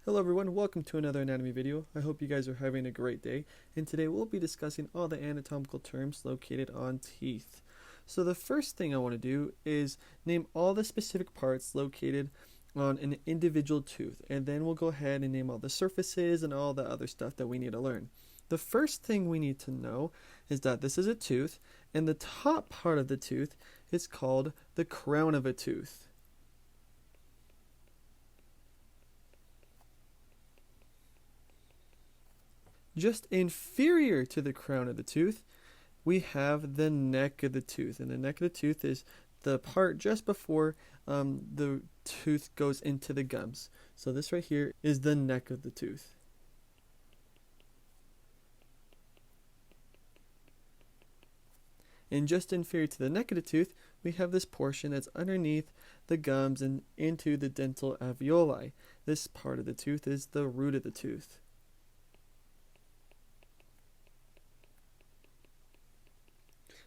Hello everyone, welcome to another anatomy video. I hope you guys are having a great day, and today we'll be discussing all the anatomical terms located on teeth. So the first thing I want to do is name all the specific parts located on an individual tooth, and then we'll go ahead and name all the surfaces and all the other stuff that we need to learn. The first thing we need to know is that this is a tooth, and the top part of the tooth is called the crown of a tooth. Just inferior to the crown of the tooth, we have the neck of the tooth. And the neck of the tooth is the part just before the tooth goes into the gums. So this right here is the neck of the tooth. And just inferior to the neck of the tooth, we have this portion that's underneath the gums and into the dental alveoli. This part of the tooth is the root of the tooth.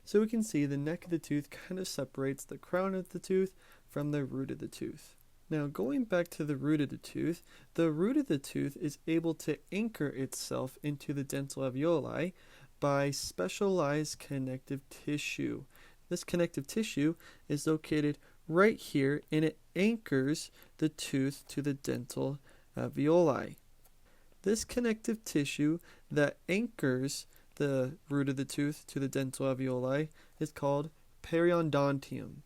So we can see the neck of the tooth kind of separates the crown of the tooth from the root of the tooth. Now going back to the root of the root of the tooth is able to anchor itself into the dental alveoli by specialized connective tissue. This connective tissue is located right here, and it anchors the tooth to the dental alveoli. This connective tissue that anchors the root of the tooth to the dental alveoli is called periodontium.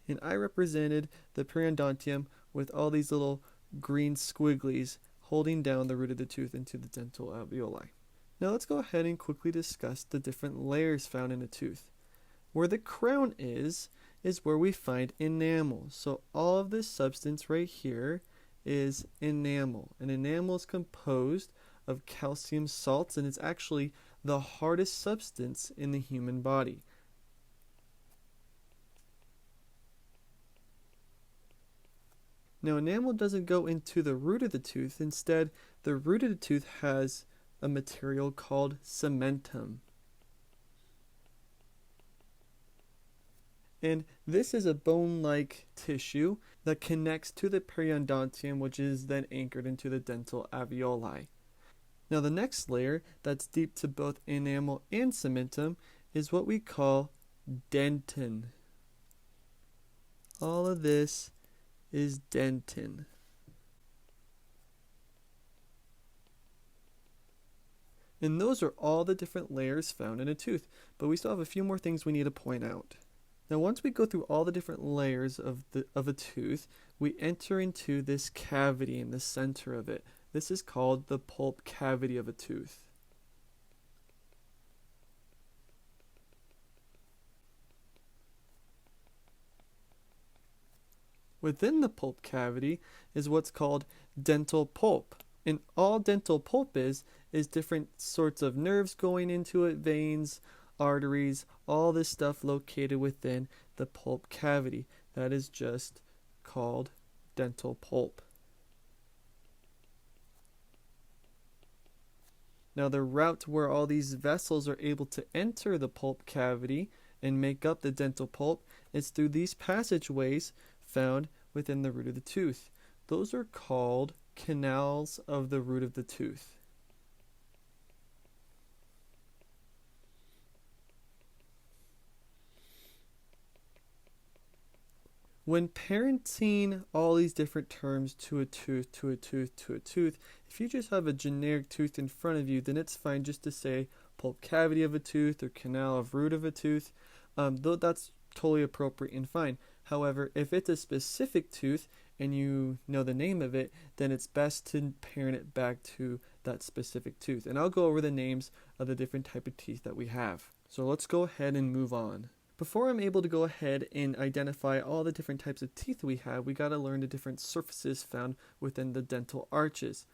And I represented the periodontium with all these little green squigglies holding down the root of the tooth into the dental alveoli. Now let's go ahead and quickly discuss the different layers found in a tooth. Where the crown is where we find enamel. So all of this substance right here is enamel. And enamel is composed of calcium salts, and it's actually the hardest substance in the human body. Now enamel doesn't go into the root of the tooth. Instead, the root of the tooth has a material called cementum. And this is a bone-like tissue that connects to the periodontium, which is then anchored into the dental alveoli. Now the next layer that's deep to both enamel and cementum is what we call dentin. All of this is dentin. And those are all the different layers found in a tooth, but we still have a few more things we need to point out. Now once we go through all the different layers of a tooth, we enter into this cavity in the center of it. This is called the pulp cavity of a tooth. Within the pulp cavity is what's called dental pulp. And all dental pulp is different sorts of nerves going into it, veins, arteries, all this stuff located within the pulp cavity. That is just called dental pulp. Now the route where all these vessels are able to enter the pulp cavity and make up the dental pulp is through these passageways found within the root of the tooth. Those are called canals of the root of the tooth. When parenting all these different terms to a tooth, if you just have a generic tooth in front of you, then it's fine just to say pulp cavity of a tooth or canal of root of a tooth. Though that's totally appropriate and fine. However, if it's a specific tooth and you know the name of it, then it's best to parent it back to that specific tooth. And I'll go over the names of the different type of teeth that we have. So let's go ahead and move on. Before I'm able to go ahead and identify all the different types of teeth we have, we got to learn the different surfaces found within the dental arches.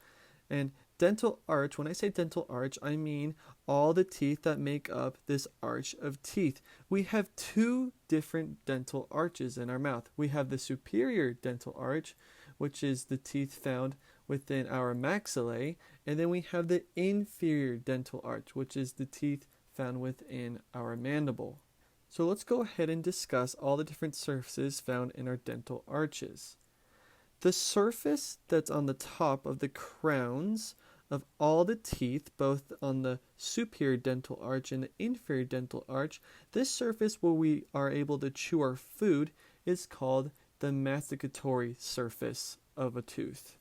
And dental arch, when I say dental arch, I mean all the teeth that make up this arch of teeth. We have two different dental arches in our mouth. We have the superior dental arch, which is the teeth found within our maxillae, and then we have the inferior dental arch, which is the teeth found within our mandible. So let's go ahead and discuss all the different surfaces found in our dental arches. The surface that's on the top of the crowns of all the teeth, both on the superior dental arch and the inferior dental arch, this surface where we are able to chew our food is called the masticatory surface of a tooth.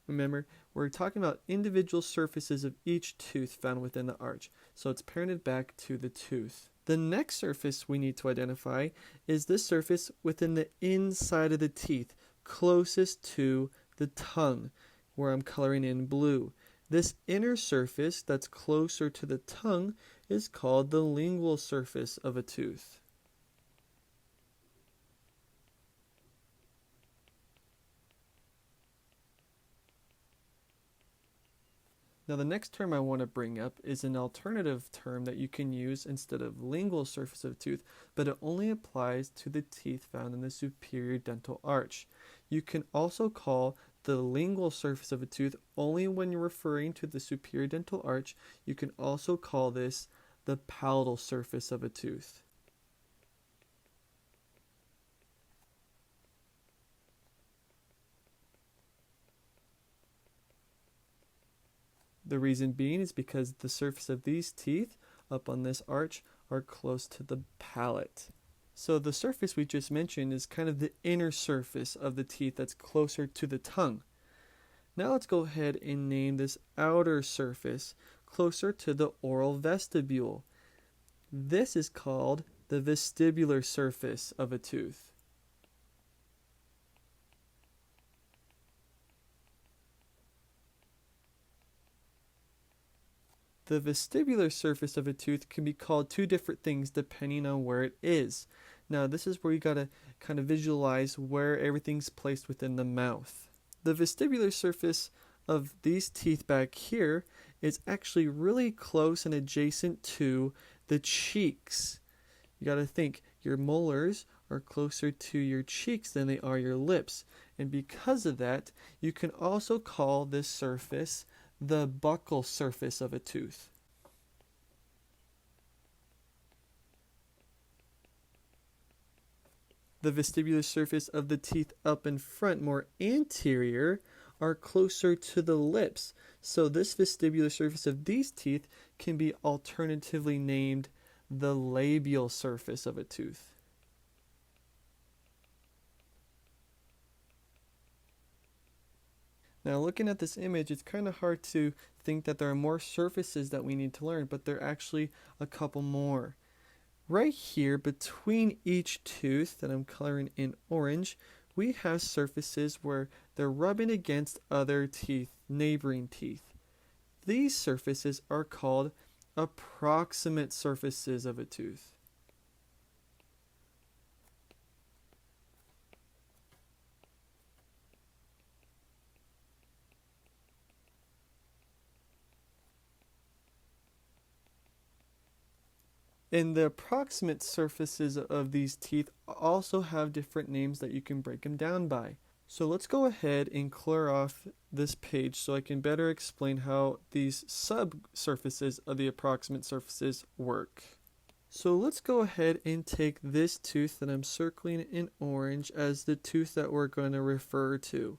Remember, we're talking about individual surfaces of each tooth found within the arch, so it's parented back to the tooth. The next surface we need to identify is this surface within the inside of the teeth, closest to the tongue, where I'm coloring in blue. This inner surface that's closer to the tongue is called the lingual surface of a tooth. Now the next term I want to bring up is an alternative term that you can use instead of lingual surface of a tooth, but it only applies to the teeth found in the superior dental arch. You can also call the lingual surface of a tooth only when you're referring to the superior dental arch. You can also call this the palatal surface of a tooth. The reason being is because the surface of these teeth up on this arch are close to the palate. So the surface we just mentioned is kind of the inner surface of the teeth that's closer to the tongue. Now let's go ahead and name this outer surface closer to the oral vestibule. This is called the vestibular surface of a tooth. The vestibular surface of a tooth can be called two different things depending on where it is. Now this is where you gotta kind of visualize where everything's placed within the mouth. The vestibular surface of these teeth back here is actually really close and adjacent to the cheeks. You gotta think, your molars are closer to your cheeks than they are your lips. And because of that, you can also call this surface the buccal surface of a tooth. The vestibular surface of the teeth up in front, more anterior, are closer to the lips. So this vestibular surface of these teeth can be alternatively named the labial surface of a tooth. Now looking at this image, it's kind of hard to think that there are more surfaces that we need to learn, but there are actually a couple more. Right here, between each tooth that I'm coloring in orange, we have surfaces where they're rubbing against other teeth, neighboring teeth. These surfaces are called approximate surfaces of a tooth. And the approximate surfaces of these teeth also have different names that you can break them down by. So let's go ahead and clear off this page so I can better explain how these subsurfaces of the approximate surfaces work. So let's go ahead and take this tooth that I'm circling in orange as the tooth that we're going to refer to.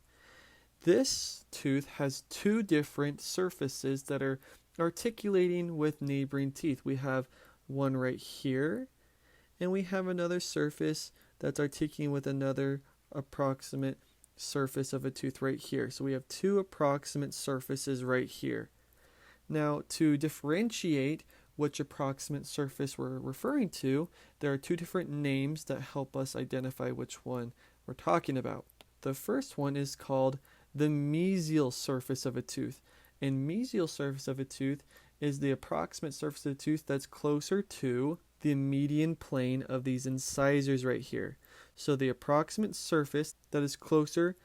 This tooth has two different surfaces that are articulating with neighboring teeth. We have one right here, and we have another surface that's articulating with another approximate surface of a tooth right here. So we have two approximate surfaces right here. Now, to differentiate which approximate surface we're referring to, there are two different names that help us identify which one we're talking about. The first one is called the mesial surface of a tooth. And mesial surface of a tooth is the approximate surface of the tooth that's closer to the median plane of these incisors right here. So the approximate surface that is closer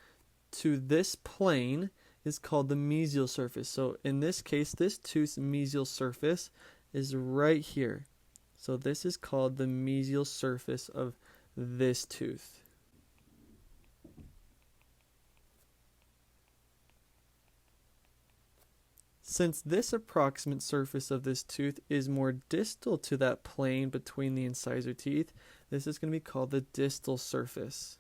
to this plane is called the mesial surface. So in this case, this tooth's mesial surface is right here. So this is called the mesial surface of this tooth. Since this approximate surface of this tooth is more distal to that plane between the incisor teeth, this is going to be called the distal surface.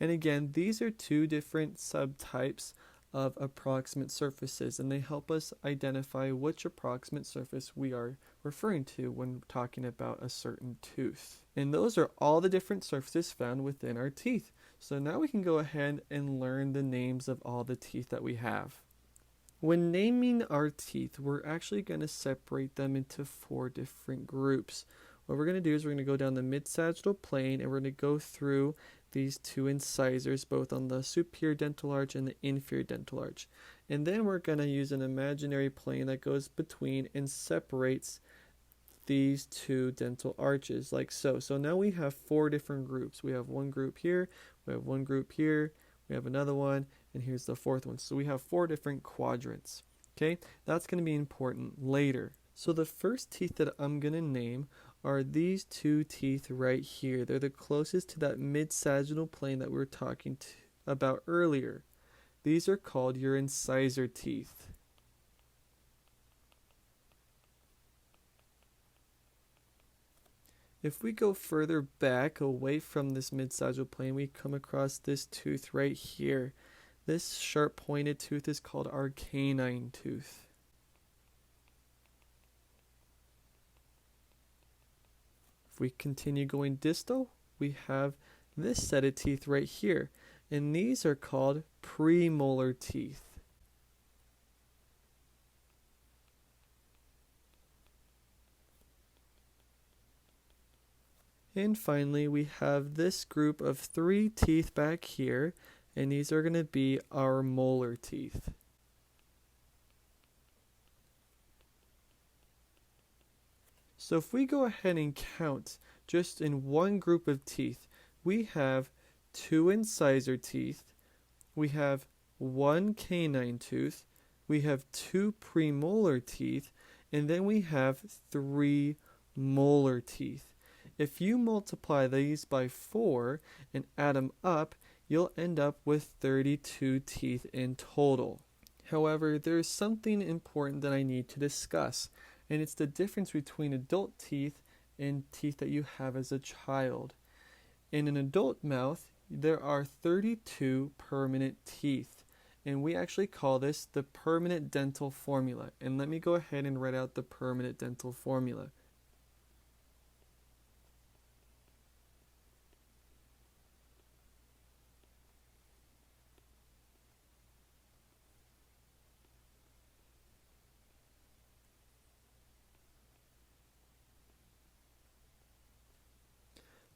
And again, these are two different subtypes of approximate surfaces, and they help us identify which approximate surface we are referring to when talking about a certain tooth. And those are all the different surfaces found within our teeth. So now we can go ahead and learn the names of all the teeth that we have. When naming our teeth, we're actually going to separate them into 4 different groups. What we're going to do is we're going to go down the mid-sagittal plane and we're going to go through these 2 incisors, both on the superior dental arch and the inferior dental arch. And then we're going to use an imaginary plane that goes between and separates these 2 dental arches, like so. So now we have 4 different groups. We have one group here, we have one group here, we have another one, and here's the 4th one. So we have 4 different quadrants. Okay, that's going to be important later. So the first teeth that I'm going to name are these 2 teeth right here. They're the closest to that mid-sagittal plane that we were talking about earlier. These are called your incisor teeth. If we go further back away from this mid-sagittal plane, we come across this tooth right here. This sharp pointed tooth is called our canine tooth. If we continue going distal, we have this set of teeth right here, and these are called premolar teeth. And finally, we have this group of 3 teeth back here, and these are going to be our molar teeth. So if we go ahead and count just in one group of teeth, we have 2 incisor teeth, we have 1 canine tooth, we have 2 premolar teeth, and then we have 3 molar teeth. If you multiply these by 4 and add them up, you'll end up with 32 teeth in total. However, there's something important that I need to discuss, and it's the difference between adult teeth and teeth that you have as a child. In an adult mouth, there are 32 permanent teeth, and we actually call this the permanent dental formula. And let me go ahead and write out the permanent dental formula.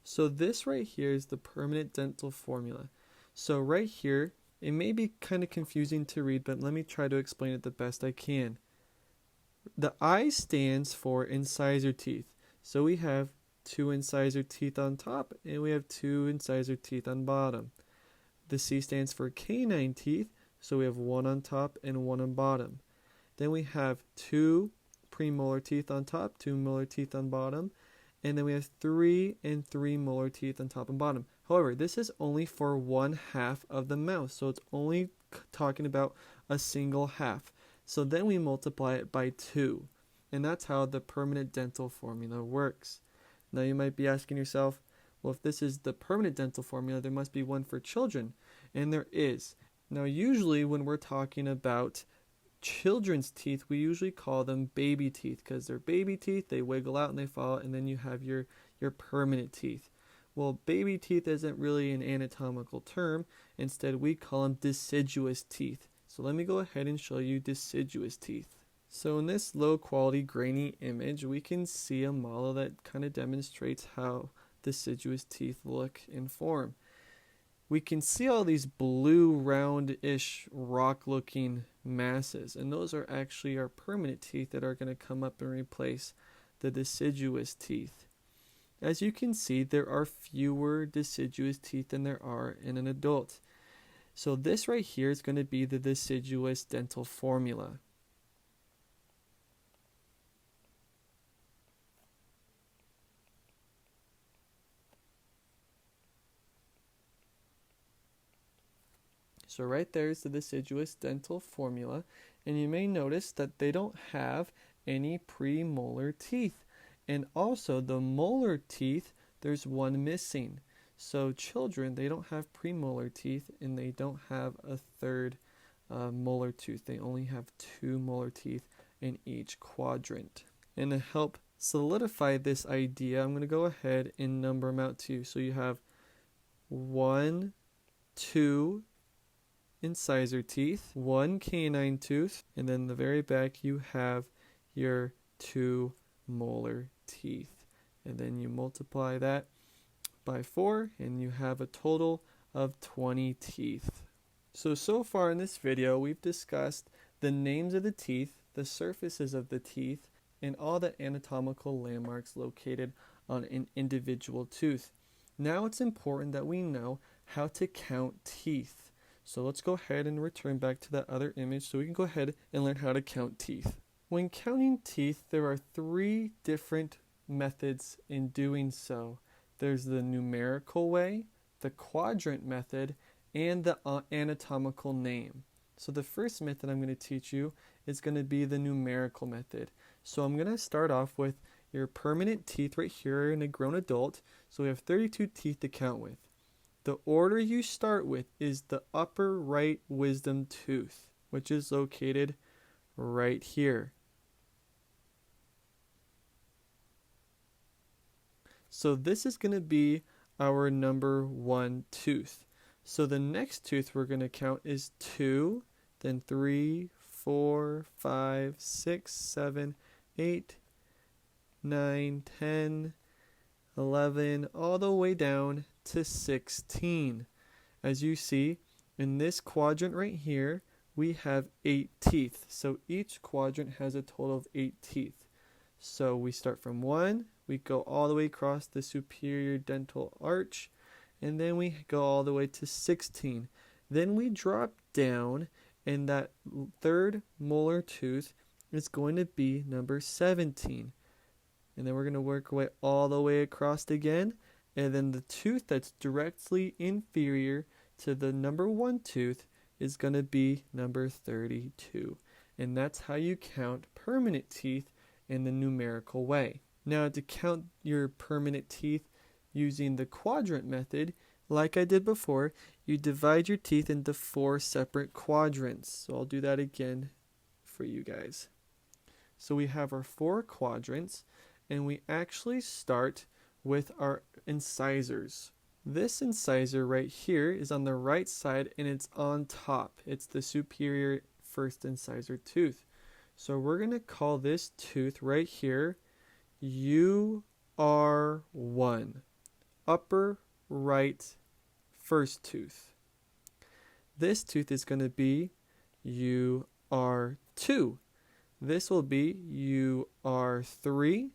So this right here is the permanent dental formula. So right here, it may be kind of confusing to read, but let me try to explain it the best I can. The I stands for incisor teeth. So we have 2 incisor teeth on top and we have 2 incisor teeth on bottom. The C stands for canine teeth. So we have 1 on top and 1 on bottom. Then we have 2 premolar teeth on top, 2 molar teeth on bottom. And then we have 3 and 3 molar teeth on top and bottom. However, this is only for 1/2 of the mouth, so it's only talking about a single half. So then we multiply it by 2, and that's how the permanent dental formula works. Now you might be asking yourself, well, if this is the permanent dental formula, there must be one for children, and there is. Now usually when we're talking about children's teeth, we usually call them baby teeth because they're baby teeth, they wiggle out and they fall out, and then you have your permanent teeth. Well, baby teeth isn't really an anatomical term. Instead, we call them deciduous teeth. So let me go ahead and show you deciduous teeth. So in this low quality grainy image, we can see a model that kind of demonstrates how deciduous teeth look and form. We can see all these blue round-ish rock-looking masses, and those are actually our permanent teeth that are going to come up and replace the deciduous teeth. As you can see, there are fewer deciduous teeth than there are in an adult. So this right here is going to be the deciduous dental formula. So right there is the deciduous dental formula, and you may notice that they don't have any premolar teeth. And also the molar teeth, there's one missing. So children, they don't have premolar teeth, and they don't have a third molar tooth. They only have 2 molar teeth in each quadrant. And to help solidify this idea, I'm going to go ahead and number them out to you. So you have 1, 2 incisor teeth, 1 canine tooth, and then the very back you have your 2 molar teeth. And then you multiply that by 4 and you have a total of 20 teeth. So far in this video we've discussed the names of the teeth, the surfaces of the teeth, and all the anatomical landmarks located on an individual tooth. Now it's important that we know how to count teeth. So let's go ahead and return back to that other image so we can go ahead and learn how to count teeth. When counting teeth, there are 3 different methods in doing so. There's the numerical way, the quadrant method, and the anatomical name. So the first method I'm going to teach you is going to be the numerical method. So I'm going to start off with your permanent teeth right here in a grown adult. So we have 32 teeth to count with. The order you start with is the upper right wisdom tooth, which is located right here. So this is going to be our number 1 tooth. So the next tooth we're going to count is 2, then 3, 4, 5, 6, 7, 8, 9, 10, 11, all the way down to 16. As you see, in this quadrant right here, we have 8 teeth. So each quadrant has a total of 8 teeth. So we start from 1, we go all the way across the superior dental arch, and then we go all the way to 16. Then we drop down, and that third molar tooth is going to be number 17. And then we're going to work our way all the way across again, and then the tooth that's directly inferior to the number 1 tooth is going to be number 32. And that's how you count permanent teeth in the numerical way. Now to count your permanent teeth using the quadrant method, like I did before, you divide your teeth into 4 separate quadrants. So I'll do that again for you guys. So we have our 4 quadrants, and we actually start with our incisors. This incisor right here is on the right side, and it's on top. It's the superior first incisor tooth. So we're going to call this tooth right here UR1, upper right first tooth. This tooth is going to be UR2. This will be UR3,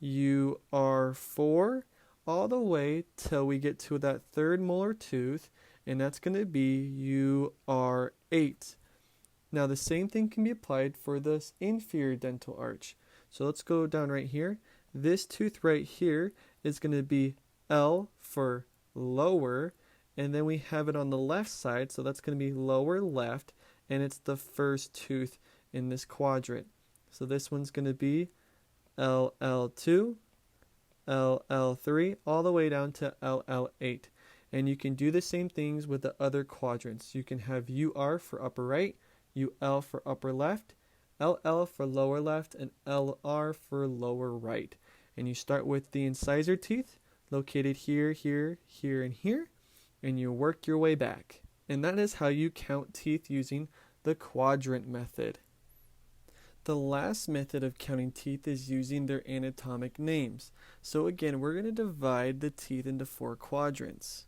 UR4, all the way till we get to that third molar tooth, and that's going to be UR8. Now the same thing can be applied for this inferior dental arch. So let's go down right here. This tooth right here is going to be L for lower, and then we have it on the left side, so that's going to be lower left, and it's the first tooth in this quadrant. So this one's going to be LL2, LL3, all the way down to LL8. And you can do the same things with the other quadrants. You can have UR for upper right, UL for upper left, LL for lower left, and LR for lower right. And you start with the incisor teeth located here, here, here, and here, and you work your way back. And that is how you count teeth using the quadrant method. The last method of counting teeth is using their anatomic names. So again, we're going to divide the teeth into 4 quadrants.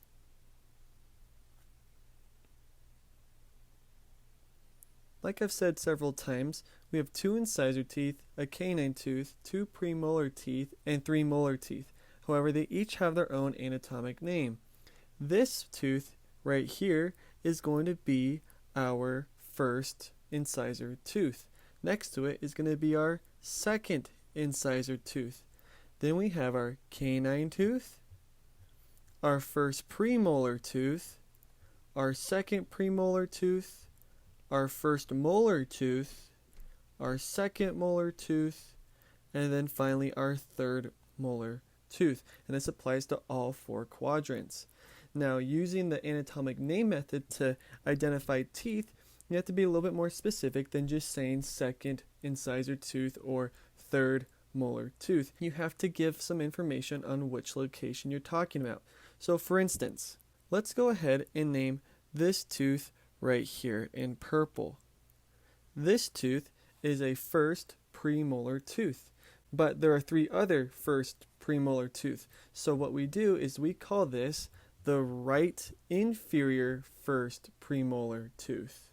Like I've said several times, we have 2 incisor teeth, a canine tooth, 2 premolar teeth, and 3 molar teeth. However, they each have their own anatomic name. This tooth right here is going to be our first incisor tooth. Next to it is going to be our second incisor tooth. Then we have our canine tooth, our first premolar tooth, our second premolar tooth, our first molar tooth, our second molar tooth, and then finally our third molar tooth. And this applies to all four quadrants. Now, using the anatomic name method to identify teeth, you have to be a little bit more specific than just saying second incisor tooth or third molar tooth. You have to give some information on which location you're talking about. So for instance, let's go ahead and name this tooth right here in purple. This tooth is a first premolar tooth, but there are three other first premolar tooth. So what we do is we call this the right inferior first premolar tooth.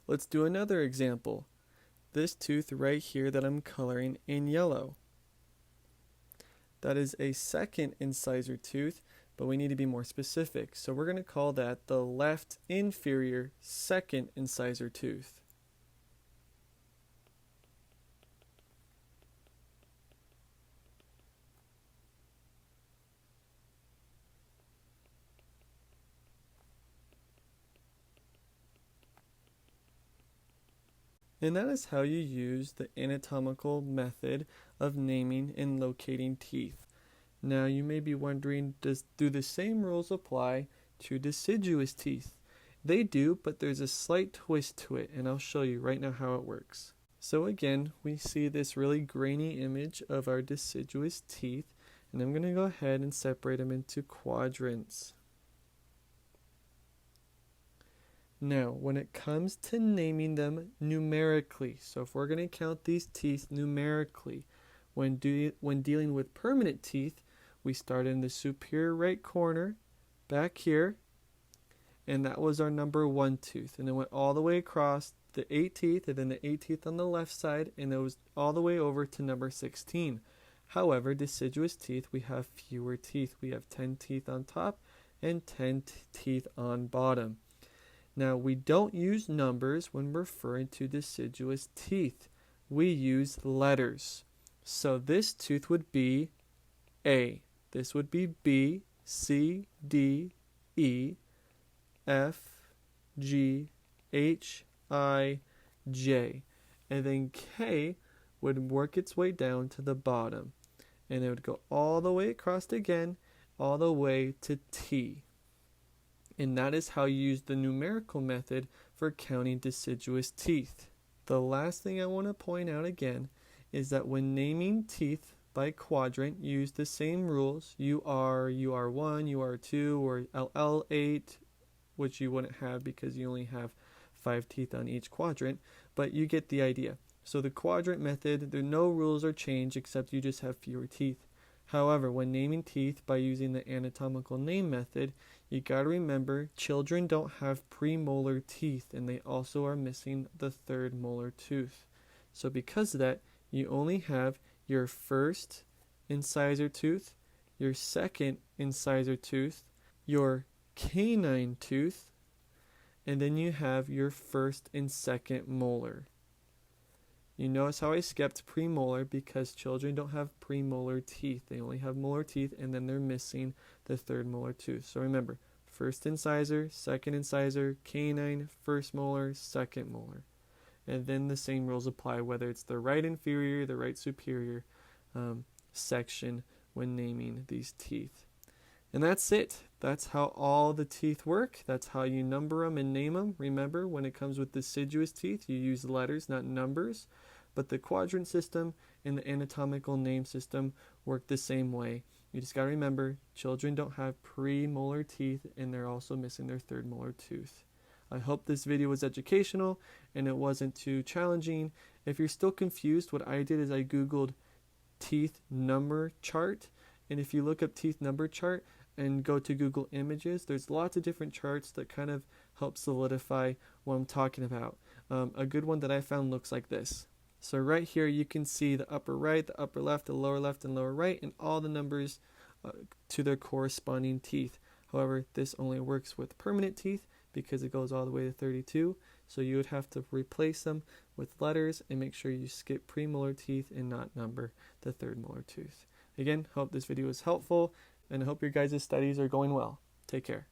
Let's do another example. This tooth right here that I'm coloring in yellow. That is a second incisor tooth, but we need to be more specific. So we're going to call that the left inferior second incisor tooth. And that is how you use the anatomical method of naming and locating teeth. Now you may be wondering, do the same rules apply to deciduous teeth? They do, but there's a slight twist to it, and I'll show you right now how it works. So again, we see this really grainy image of our deciduous teeth, and I'm going to go ahead and separate them into quadrants. Now, when it comes to naming them numerically, so if we're going to count these teeth numerically, when dealing with permanent teeth, we start in the superior right corner, back here, and that was our number 1 tooth. And it went all the way across the 8 teeth, and then the 8 teeth on the left side, and it was all the way over to number 16. However, deciduous teeth, we have fewer teeth. We have 10 teeth on top and 10 teeth on bottom. Now, we don't use numbers when referring to deciduous teeth. We use letters. So this tooth would be A. This would be B, C, D, E, F, G, H, I, J. And then K would work its way down to the bottom. And it would go all the way across again, all the way to T. And that is how you use the numerical method for counting deciduous teeth. The last thing I want to point out again is that when naming teeth by quadrant, you use the same rules, UR, UR1, UR2, or LL8, which you wouldn't have because you only have 5 teeth on each quadrant, but you get the idea. So the quadrant method, there are no rules or change except you just have fewer teeth. However, when naming teeth by using the anatomical name method, you got to remember children don't have premolar teeth, and they also are missing the third molar tooth. So because of that, you only have your first incisor tooth, your second incisor tooth, your canine tooth, and then you have your first and second molar. You notice how I skipped premolar because children don't have premolar teeth. They only have molar teeth, and then they're missing the third molar tooth. So remember, first incisor, second incisor, canine, first molar, second molar. And then the same rules apply whether it's the right inferior, the right superior section when naming these teeth. And that's it. That's how all the teeth work. That's how you number them and name them. Remember, when it comes with deciduous teeth, you use letters, not numbers. But the quadrant system and the anatomical name system work the same way. You just got to remember, children don't have premolar teeth, and they're also missing their third molar tooth. I hope this video was educational and it wasn't too challenging. If you're still confused, what I did is I Googled teeth number chart. And if you look up teeth number chart and go to Google Images, there's lots of different charts that kind of help solidify what I'm talking about. A good one that I found looks like this. So right here you can see the upper right, the upper left, and lower right, and all the numbers to their corresponding teeth. However, this only works with permanent teeth because it goes all the way to 32. So you would have to replace them with letters and make sure you skip premolar teeth and not number the third molar tooth. Again, hope this video was helpful and I hope your guys' studies are going well. Take care.